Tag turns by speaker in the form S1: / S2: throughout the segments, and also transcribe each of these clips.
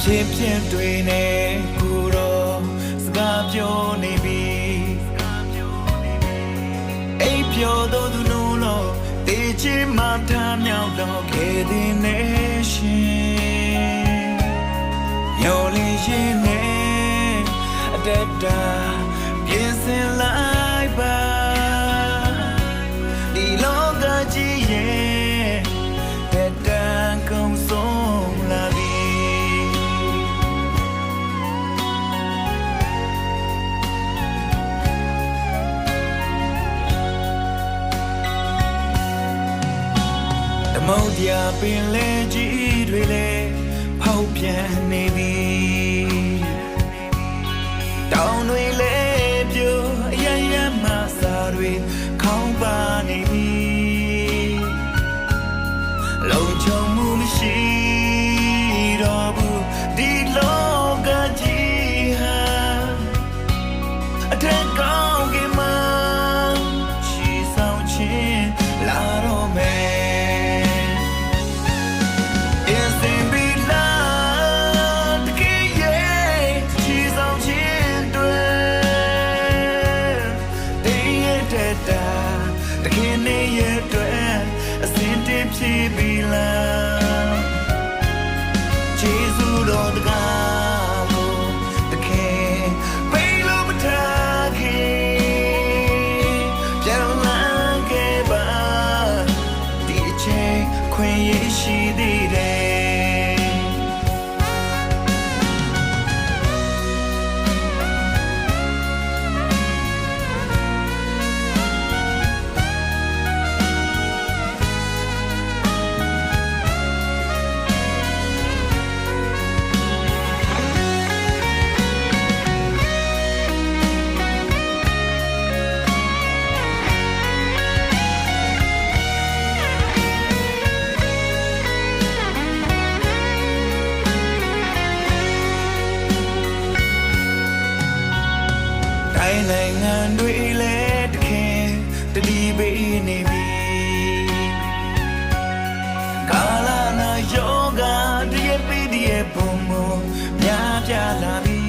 S1: ဖြစ်တွေနဲ့ကိုတော့စကားပြောနေပြီအိပ်ပျော်သောသူတို့လို့တေးချင်မှထားမြောက်တော့ခဲ့တဲ့နေရှင်ညော်လေးရင်နဲ့အတတ်တာပြင်ဆင်လိုက်ပါဒီလောကကြီးရဲ့တက်တန်ကုန်ဆုံးလာပြီမုတ်ပြပင်လေကြီးတွေလေဖောက်ပြန်နေပြီတောင်တွေလေပြိုအရရမစားတွေခေါင်းပါနေပြီလုံခြုံမှုမရှိတော့ဘူးဒီလောကကြီးဟာအထက်ကောင်းကင်မှာချီဆောင်ခြင်းလာတော့မယ်ဖြည့်ပြီးလားကျေးဇူးတော်တကားကိုတခင်ပေးလို့မထားခင်ပြန်လာခဲ့ပါဒီအချိန်ခွင့်ရရှိသေးတယ်နိုင်ငံတွေလည်းတခင်တတိပေးနေပြီကာလာနာယောဂတရပိတရပုံမများပြလာပြီ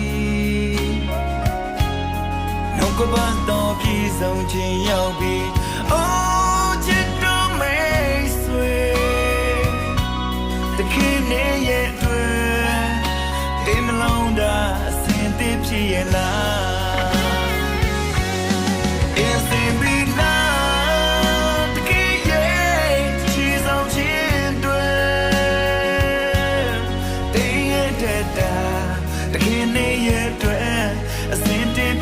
S1: နှုတ်ကပတ်တော်ပြည့်စုံခြင်းရောက်ပြီအိုးချစ်တော်မိတ်ဆွေတခင်နဲ့ရဲ့တွေ့တင်မလုံးတာအစဉ်တည်းဖြစ်ရဲ့လား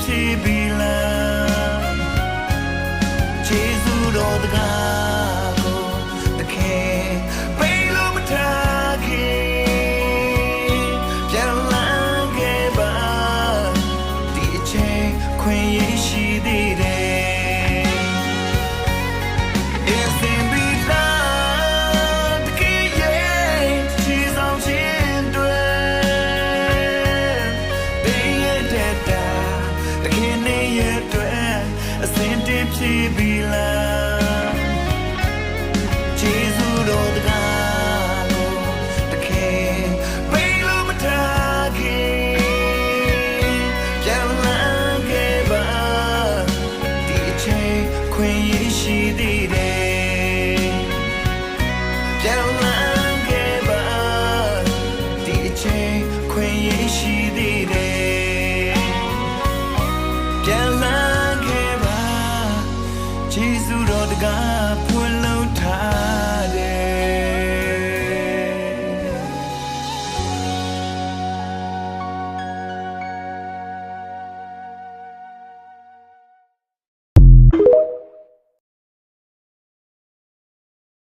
S1: ဖြည့်ပြီးလားကျေးဇူးတော်တကားကိုတခင်ပေးလို့မထားခင်ပြန်လာခဲ့ပါဒီအချိန်ခွင့်ရရှိသေးတယ်ဖြည့်ပြီးလားကျေးဇူးတော်တကားကိုတခင်ပေးလို့မထားခင်ပြန်လာခဲ့ပါဒီအချိန်ခွင့်ရရှိသေးတယ်ပြန်လာခဲ့ပါဒီအချိန်ခွင့်ရရှိသေး